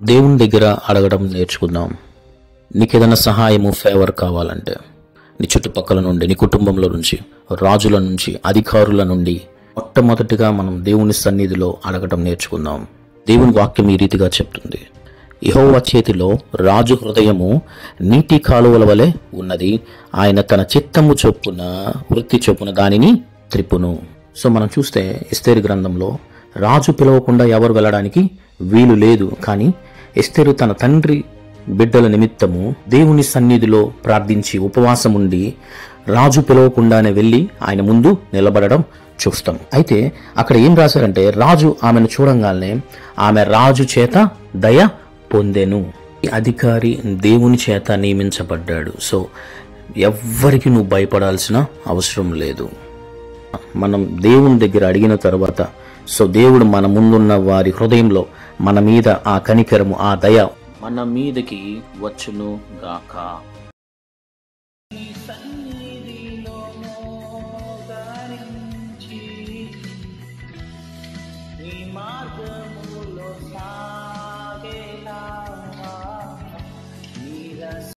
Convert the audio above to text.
దేవుని దగ్గర అడగడం నేర్చుకుందాం. నీకేదైనా సహాయము, ఫేవర్ కావాలంటే నీ చుట్టుపక్కల నుండి, నీ కుటుంబంలో నుంచి, రాజుల నుంచి, అధికారుల నుండి మొట్టమొదటిగా మనం దేవుని సన్నిధిలో అడగడం నేర్చుకుందాం. దేవుని వాక్యం ఈ రీతిగా చెప్తుంది, యెహోవా చేతిలో రాజు హృదయము నీటి కాలువల వలె ఉన్నది, ఆయన తన చిత్తము చొప్పున, వృత్తి చొప్పున దానిని త్రిప్పును. సో మనం చూస్తే ఎస్తేరు గ్రంథంలో రాజు పిలవకుండా ఎవరు వెళ్ళడానికి వీలు లేదు. కానీ ఎస్తేరు తన తండ్రి బిడ్డల నిమిత్తము దేవుని సన్నిధిలో ప్రార్థించి ఉపవాసం ఉండి రాజు పిలవకుండానే వెళ్ళి ఆయన ముందు నిలబడడం చూస్తాం. అయితే అక్కడ ఏం రాశారంటే, రాజు ఆమెను చూడంగానే ఆమె రాజు చేత దయ పొందెను. అధికారి దేవుని చేత నియమించబడ్డాడు. సో ఎవ్వరికి నువ్వు భయపడాల్సిన అవసరం లేదు. మనం దేవుని దగ్గర అడిగిన తర్వాత సో దేవుడు మన ముందున్న వారి హృదయంలో మన మీద ఆ కనికరము, ఆ దయ మన మీదకి వచ్చును గాక.